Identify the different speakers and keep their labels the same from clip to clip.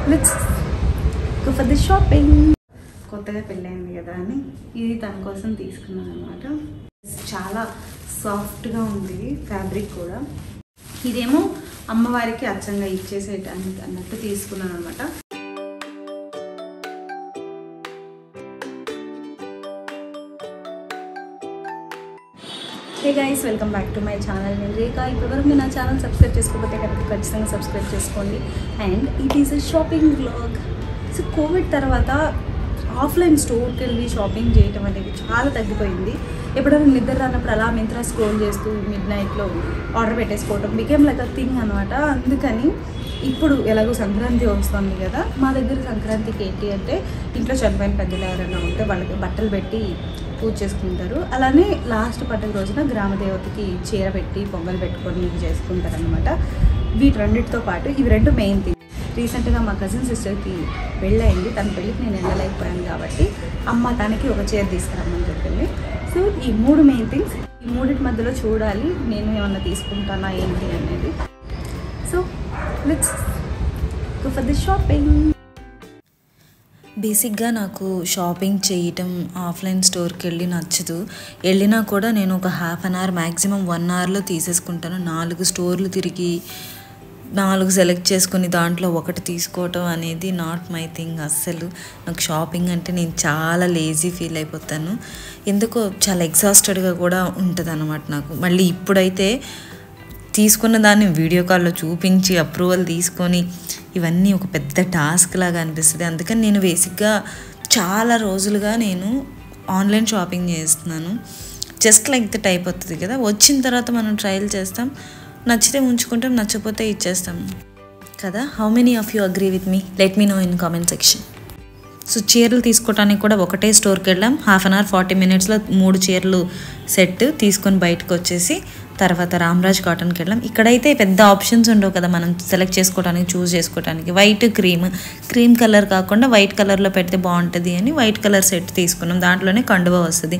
Speaker 1: Let's go for the shopping. కొత్తగా పెళ్ళైంది కదా అని ఇది తన కోసం తీసుకున్నాను అనమాట. చాలా సాఫ్ట్గా ఉంది ఫ్యాబ్రిక్ కూడా. ఇదేమో అమ్మవారికి అచ్చంగా ఇచ్చేసేటానికి అన్నట్టు తీసుకున్నాను అనమాట. Hey guys, welcome back to my channel. నేను రేఖ. ఇప్పటివరకు మీరు నా ఛానల్ సబ్స్క్రైబ్ చేసుకోకపోతే కనుక ఖచ్చితంగా సబ్స్క్రైబ్ చేసుకోండి. And it is a shopping vlog. So Covid తర్వాత ఆఫ్లైన్ స్టోర్కి వెళ్ళి షాపింగ్ చేయటం అనేది చాలా తగ్గిపోయింది. ఎప్పుడైనా నిద్ర రానప్పుడు అలా మింత్రా స్క్రోల్ చేస్తూ మిడ్ నైట్లో ఆర్డర్ పెట్టేసుకోవటం బికేమ్ లైక్ అ థింగ్ అనమాట. అందుకని ఇప్పుడు ఎలాగో సంక్రాంతి వస్తుంది కదా, మా దగ్గర సంక్రాంతికి ఏంటి అంటే ఇంట్లో చనిపోయిన పెద్దలు ఎవరైనా ఉంటే వాళ్ళకి బట్టలు పెట్టి పూజ చేసుకుంటారు. అలానే లాస్ట్ పండుగ రోజున గ్రామదేవతకి చీర పెట్టి పొంగల్ పెట్టుకొని ఇవి చేసుకుంటారనమాట. వీటన్నిటితో పాటు ఇవి రెండు మెయిన్ థింగ్. రీసెంట్గా మా కజిన్ సిస్టర్కి పెళ్ళయింది. తన పెళ్ళికి నేను వెళ్ళలేకపోయాను కాబట్టి అమ్మ తనకి ఒక చీర తీసుకురమ్మని చెప్పింది. సో ఈ మూడు మెయిన్ థింగ్స్. ఈ మూడింటి మధ్యలో చూడాలి నేను ఏమన్నా తీసుకుంటానా ఏంటి అనేది. So let's go for the shopping.
Speaker 2: బేసిక్గా నాకు షాపింగ్ చేయటం ఆఫ్లైన్ స్టోర్కి వెళ్ళి నచ్చదు. వెళ్ళినా కూడా నేను ఒక హాఫ్ అన్ అవర్ మ్యాక్సిమం 1 అవర్లో తీసేసుకుంటాను. 4 స్టోర్లు తిరిగి 4 సెలెక్ట్ చేసుకుని దాంట్లో ఒకటి తీసుకోవటం అనేది నాట్ మై థింగ్ అస్సలు. నాకు షాపింగ్ అంటే నేను చాలా లేజీ ఫీల్ అయిపోతాను. ఎందుకో చాలా ఎగ్జాస్టెడ్గా కూడా ఉంటుంది అన్నమాట నాకు. మళ్ళీ ఇప్పుడైతే తీసుకున్న దాన్ని వీడియో కాల్లో చూపించి అప్రూవల్ తీసుకొని ఇవన్నీ ఒక పెద్ద టాస్క్ లాగా అనిపిస్తుంది. అందుకని నేను బేసిక్గా చాలా రోజులుగా నేను ఆన్లైన్ షాపింగ్ చేస్తున్నాను. జస్ట్ లైక్ దట్ అయిపోతుంది కదా, వచ్చిన తర్వాత మనం ట్రయల్ చేస్తాం, నచ్చితే ఉంచుకుంటాం, నచ్చకపోతే ఇచ్చేస్తాం కదా. How many of you agree with me? Let me know in comment section. So చీరలు తీసుకోవడానికి కూడా ఒకటే స్టోర్కి వెళ్ళాం. హాఫ్ అన్ అవర్ 40 మినిట్స్లో 3 చీరలు సెట్ తీసుకొని బయటకు వచ్చేసి తర్వాత రామ్రాజ్ కాటన్కి వెళ్ళాం. ఇక్కడైతే పెద్ద ఆప్షన్స్ ఉండవు కదా మనం సెలెక్ట్ చేసుకోవడానికి, చూస్ చేసుకోవడానికి. వైట్ క్రీమ్ కలర్ కాకుండా వైట్ కలర్లో పెడితే బాగుంటుంది అని వైట్ కలర్ సెట్ తీసుకున్నాం. దాంట్లోనే కండువా వస్తుంది.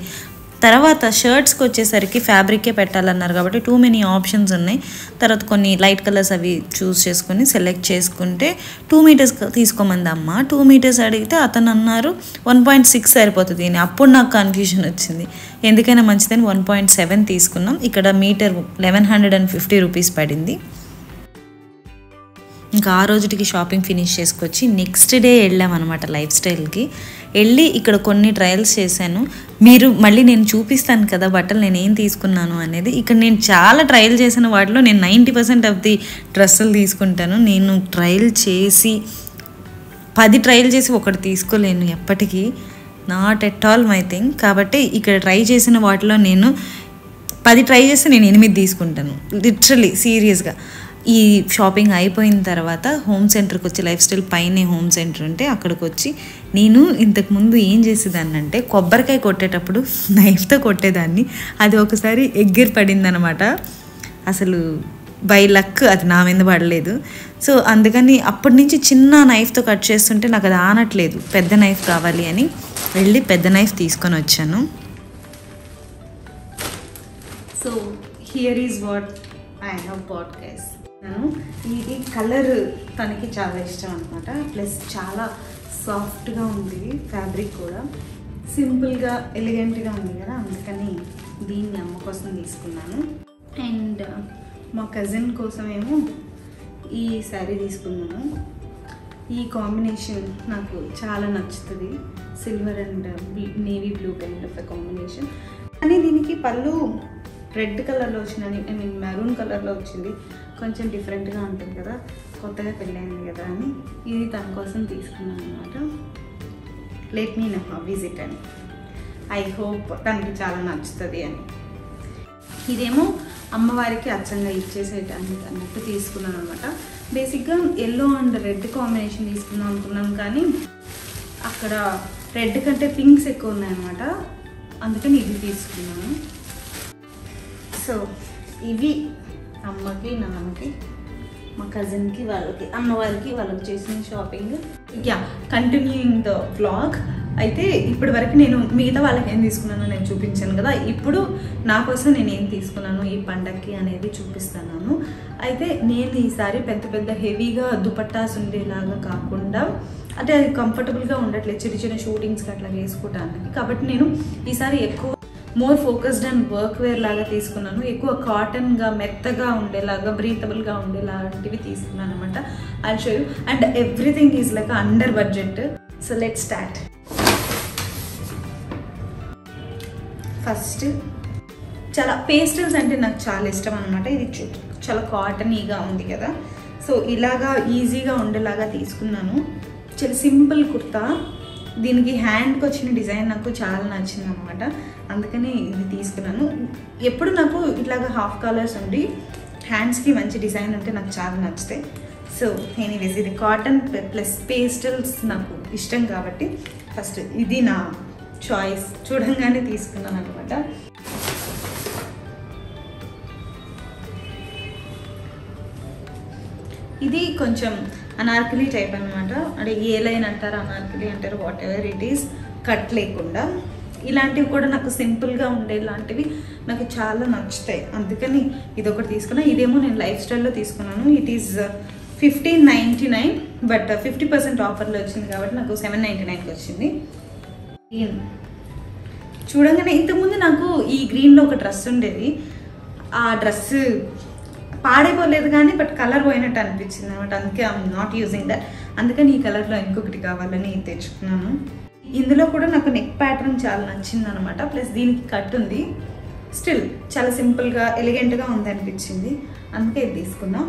Speaker 2: తర్వాత షర్ట్స్కి వచ్చేసరికి ఫ్యాబ్రికే పెట్టాలన్నారు కాబట్టి టూ మెనీ ఆప్షన్స్ ఉన్నాయి. తర్వాత కొన్ని లైట్ కలర్స్ అవి చూస్ చేసుకొని సెలెక్ట్ చేసుకుంటే 2 మీటర్స్ తీసుకోమంది అమ్మ. 2 మీటర్స్ అడిగితే అతను అన్నారు 1.6 సరిపోతుంది అని. అప్పుడు నాకు కన్ఫ్యూజన్ వచ్చింది. ఎందుకైనా మంచిదని 1.7 తీసుకున్నాం. ఇక్కడ మీటర్ 1150 రూపీస్ పడింది. ఇంకా ఆ రోజుకి షాపింగ్ ఫినిష్ చేసుకొచ్చి నెక్స్ట్ డే వెళ్ళామన్నమాట లైఫ్ స్టైల్కి. వెళ్ళి ఇక్కడ కొన్ని ట్రయల్స్ చేశాను. మళ్ళీ నేను చూపిస్తాను కదా బట్టలు నేను ఏం తీసుకున్నాను అనేది. ఇక్కడ నేను చాలా ట్రయల్ చేసిన వాటిలో నేను 90% ఆఫ్ ది డ్రెస్సులు తీసుకుంటాను. నేను ట్రయల్ చేసి 10 ట్రయల్ చేసి ఒకటి తీసుకోలేను ఎప్పటికీ. Not at all my thing. కాబట్టి ఇక్కడ ట్రై చేసిన వాటిలో నేను 10 ట్రై చేస్తే నేను 8 తీసుకుంటాను. లిటరలీ సీరియస్గా. ఈ షాపింగ్ అయిపోయిన తర్వాత హోమ్ సెంటర్కి వచ్చి, లైఫ్ స్టైల్ పైనే హోమ్ సెంటర్ ఉంటే అక్కడికి వచ్చి నేను ఇంతకుముందు ఏం చేసేదాన్ని అంటే కొబ్బరికాయ కొట్టేటప్పుడు నైఫ్తో కొట్టేదాన్ని. అది ఒకసారి ఎగ్గిరి పడింది అనమాట. అసలు బై లక్ అది నా మీద పడలేదు. సో అందుకని అప్పటి నుంచి చిన్న నైఫ్తో కట్ చేస్తుంటే నాకు అది ఆనట్లేదు. పెద్ద నైఫ్ కావాలి అని వెళ్ళి పెద్ద నైఫ్ తీసుకొని వచ్చాను.
Speaker 1: So here is what I have bought guys. ఇది కలర్ తనకి చాలా ఇష్టం అనమాట. ప్లస్ చాలా సాఫ్ట్గా ఉంది ఫ్యాబ్రిక్ కూడా. సింపుల్గా ఎలిగెంట్గా ఉంది కదా, అందుకని దీన్ని అమ్మ కోసం తీసుకున్నాను. అండ్ మా కజిన్ కోసమేమో ఈ శారీ తీసుకున్నాను. ఈ కాంబినేషన్ నాకు చాలా నచ్చుతుంది. Silver and navy blue kind of a combination. కానీ దీనికి పళ్ళు రెడ్ కలర్లో వచ్చిందని, ఐ మీన్ మెరూన్ కలర్లో వచ్చింది. కొంచెం డిఫరెంట్గా ఉంటుంది కదా, కొత్తగా పెళ్ళైంది కదా అని ఇది తన కోసం తీసుకున్నాను అనమాట. Let me know how is it అని. ఐ హోప్ తనకి చాలా నచ్చుతుంది అని. ఇదేమో అమ్మవారికి అచ్చంగా ఇచ్చేసేటానికి అన్నట్టు తీసుకున్నాను అనమాట. బేసిక్గా ఎల్లో అండ్ రెడ్ కాంబినేషన్ తీసుకుందాం అనుకున్నాను, కానీ అక్కడ రెడ్ కంటే పింక్స్ ఎక్కువ ఉన్నాయన్నమాట. అందుకని ఇది తీసుకున్నాను. సో ఇవి అమ్మకి, నాన్నకి, మా కజిన్కి, వాళ్ళకి, అమ్మవారికి, వాళ్ళకి చేసిన షాపింగ్. Continuing the vlog. అయితే ఇప్పటి వరకు నేను మిగతా వాళ్ళకి ఏం తీసుకున్నానో నేను చూపించాను కదా, ఇప్పుడు నా కోసం నేను ఏం తీసుకున్నాను ఈ పండగకి అనేది చూపిస్తున్నాను. అయితే నేను ఈసారి పెద్ద పెద్ద హెవీగా దుపట్టాస్ ఉండేలాగా కాకుండా, అంటే అది కంఫర్టబుల్గా ఉండట్లేదు చిన్న చిన్న షూటింగ్స్కి అట్లా వేసుకోవటానికి. కాబట్టి నేను ఈసారి ఎక్కువ more focused and work wear లాగా తీసుకున్నాను. ఎక్కువ కాటన్గా మెత్తగా ఉండేలాగా బ్రీతబుల్గా ఉండేలాంటివి తీసుకున్నాను అనమాట. I show you. And everything is like under budget. So let's start. First చాలా పేస్టల్స్ అంటే నాకు చాలా ఇష్టం అనమాట. ఇది చాలా కాటనీగా ఉంది కదా, సో ఇలాగా ఈజీగా ఉండేలాగా తీసుకున్నాను. చాలా సింపుల్ కుర్తా, దీనికి హ్యాండ్కి వచ్చిన డిజైన్ నాకు చాలా నచ్చింది అనమాట, అందుకని ఇది తీసుకున్నాను. ఎప్పుడు నాకు ఇట్లాగా హాఫ్ కలర్స్ ఉండి హ్యాండ్స్కి మంచి డిజైన్ ఉంటే నాకు చాలా నచ్చుతాయి. సో ఎనీవేస్ ఇది కాటన్ ప్లస్ పేస్టల్స్ నాకు ఇష్టం కాబట్టి ఫస్ట్ ఇది నా చాయిస్, చూడంగానే తీసుకున్నాను అనమాట. ఇది కొంచెం అనార్కలి టైప్ అనమాట, అంటే ఏ లైన్ అంటారు అనార్కలి అంటారు, what ever it is, cut లేకుండా. ఇలాంటివి కూడా నాకు సింపుల్గా ఉండే ఇలాంటివి నాకు చాలా నచ్చుతాయి, అందుకని ఇది ఒకటి తీసుకున్నాను. ఇదేమో నేను లైఫ్ స్టైల్లో తీసుకున్నాను. ఇట్ ఈస్ 1599, బట్ 50% ఆఫర్లో వచ్చింది కాబట్టి నాకు 799కి వచ్చింది. చూడంగానే ఇంతకుముందు నాకు ఈ గ్రీన్లో ఒక డ్రెస్ ఉండేది, ఆ డ్రెస్ పాడైపోలేదు కానీ బట్ కలర్ పోయినట్టు అనిపించింది అనమాట, అందుకే ఐఎమ్ నాట్ యూజింగ్ దట్. అందుకని ఈ కలర్లో ఇంకొకటి కావాలని తెచ్చుకున్నాను. ఇందులో కూడా నాకు నెక్ ప్యాటర్న్ చాలా నచ్చింది అనమాట, ప్లస్ దీనికి కట్ ఉంది. స్టిల్ చాలా సింపుల్గా ఎలిగెంట్గా ఉంది అనిపించింది, అందుకే ఇది తీసుకున్నా.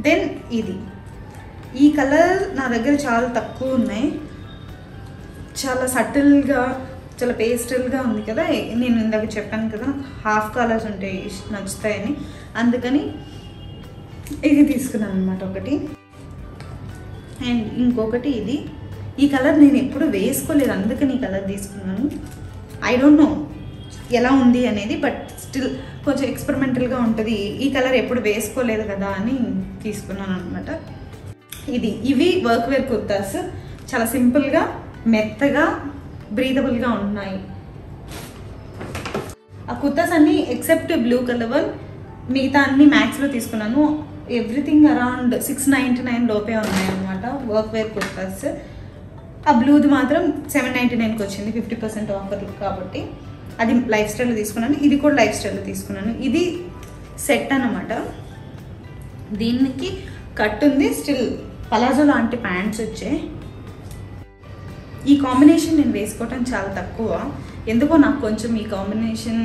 Speaker 1: దెన్ ఇది, ఈ కలర్ నా దగ్గర చాలా తక్కువ ఉన్నాయి, చాలా సటిల్గా చాలా పేస్టల్గా ఉంది కదా. నేను ఇందాక చెప్పాను కదా హాఫ్ కలర్స్ ఉంటాయి నచ్చుతాయని, అందుకని ఇది తీసుకున్నాను అనమాట ఒకటి. అండ్ ఇంకొకటి ఇది, ఈ కలర్ నేను ఎప్పుడు వేసుకోలేదు, అందుకని ఈ కలర్ తీసుకున్నాను. ఐ డోంట్ నో ఎలా ఉంది అనేది, బట్ స్టిల్ కొంచెం ఎక్స్పెరిమెంటల్గా ఉంటుంది. ఈ కలర్ ఎప్పుడు వేసుకోలేదు కదా అని తీసుకున్నాను అనమాట. ఇవి వర్క్ వేర్ కుర్తాస్, చాలా సింపుల్గా మెత్తగా బ్రీతబుల్గా ఉన్నాయి. ఆ కుర్తాస్ అన్నీ ఎక్సెప్ట్ బ్లూ కలర్ వన్, మిగతా అన్ని మ్యాక్స్లో తీసుకున్నాను. ఎవ్రీథింగ్ అరౌండ్ 699 లోపే ఉన్నాయి అన్నమాట వర్క్ వేర్ కుర్తాస్. ఆ బ్లూది మాత్రం 799కి వచ్చింది 50% ఆఫర్ కాబట్టి, అది లైఫ్ స్టైల్లో తీసుకున్నాను. ఇది కూడా లైఫ్ స్టైల్లో తీసుకున్నాను. ఇది సెట్ అన్నమాట, దీనికి కట్ ఉంది, స్టిల్ పలాజో లాంటి ప్యాంట్స్ వచ్చాయి. ఈ కాంబినేషన్ నేను వేసుకోవటం చాలా తక్కువ, ఎందుకో నాకు కొంచెం ఈ కాంబినేషన్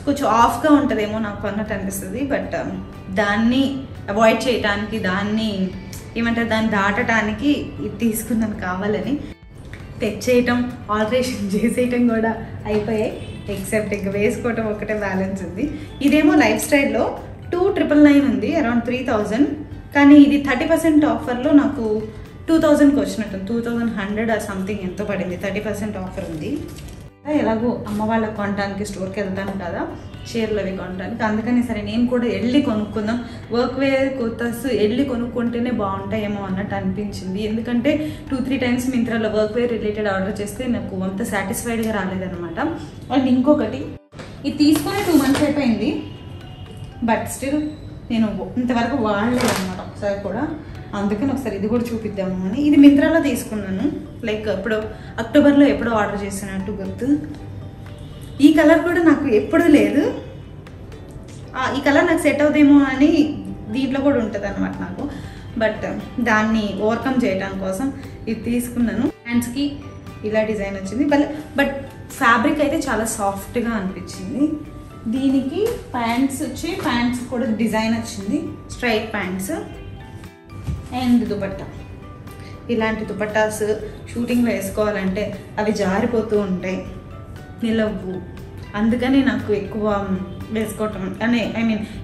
Speaker 1: కొంచెం ఆఫ్గా ఉంటుందేమో నాకు అన్నట్టు అనిపిస్తుంది. బట్ దాన్ని అవాయిడ్ చేయడానికి, దాన్ని ఏమంటారు దాన్ని దాటడానికి ఇది తీసుకున్నాను కావాలని. తెచ్చేయటం ఆల్టరేషన్ చేసేయటం కూడా అయిపోయాయి, ఎక్సెప్ట్ ఇంకా వేసుకోవటం ఒకటే బ్యాలెన్స్ ఉంది. ఇదేమో లైఫ్ స్టైల్లో 2999 ఉంది, అరౌండ్ 3000, కానీ ఇది 30% ఆఫర్లో నాకు 2000కి వచ్చినట్టు, 2100 ఆర్ సంథింగ్ ఎంతో పడింది, 30% ఆఫర్ ఉంది. ఎలాగో అమ్మ వాళ్ళకి కొనడానికి స్టోర్కి వెళ్తాను కదా చీరలు అవి కొనడానికి, అందుకని సరే నేను కూడా వెళ్ళి కొనుక్కుందాం, వర్క్ వేర్ కుర్తాస్ వెళ్ళి కొనుక్కుంటేనే బాగుంటాయేమో అన్నట్టు అనిపించింది. ఎందుకంటే 2-3 టైమ్స్ మింత్రాలో వర్క్ వేర్ రిలేటెడ్ ఆర్డర్ చేస్తే నాకు అంత సాటిస్ఫైడ్గా రాలేదన్నమాట. అండ్ ఇంకొకటి, ఇది తీసుకొని 2 months అయిపోయింది, బట్ స్టిల్ నేను ఇంతవరకు వాడలేదు అనమాట ఒకసారి కూడా, అందుకని ఒకసారి ఇది కూడా చూపిద్దాము అని. ఇది మింత్రాలో తీసుకున్నాను, లైక్ ఇప్పుడు అక్టోబర్లో ఎప్పుడో ఆర్డర్ చేసినట్టు గుర్తు. ఈ కలర్ కూడా నాకు ఎప్పుడూ లేదు, ఈ కలర్ నాకు సెట్ అవుదేమో అని దీంట్లో కూడా ఉంటుంది అనమాట నాకు, బట్ దాన్ని ఓవర్కమ్ చేయడం కోసం ఇది తీసుకున్నాను. హ్యాండ్స్కి ఇలా డిజైన్ వచ్చింది, బట్ ఫ్యాబ్రిక్ అయితే చాలా సాఫ్ట్గా అనిపించింది. దీనికి ప్యాంట్స్ వచ్చి, ప్యాంట్స్ కూడా డిజైన్ వచ్చింది, స్ట్రైట్ ప్యాంట్స్ అండ్ దుపట్టా. ఇలాంటి దుపట్టాస్ షూటింగ్లో వేసుకోవాలంటే అవి జారిపోతూ ఉంటాయి, నిలవ్వు, అందుకని నాకు ఎక్కువ వేసుకోవటం అనే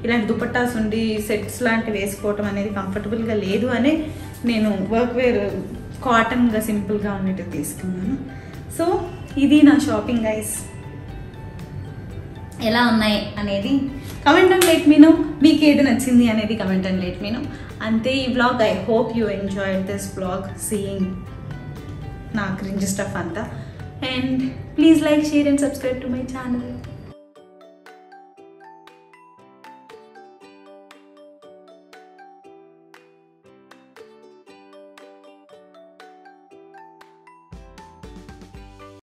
Speaker 1: ఇలాంటి దుపట్టాస్ ఉండి సెట్స్ లాంటివి వేసుకోవటం అనేది కంఫర్టబుల్గా లేదు అని నేను వర్క్ వేర్ కాటన్గా సింపుల్గా ఉన్నట్టు తీసుకున్నాను. సో ఇది నా షాపింగ్ గైస్. ఎలా ఉన్నాయి అనేది comment and let me know, మీకు ఏది నచ్చింది అనేది comment and let me know. అంతే ఈ vlog. I hope you enjoyed this vlog, seeing నా క్రింజ్ స్టఫ్ అంతా. And please like, share and subscribe to my channel.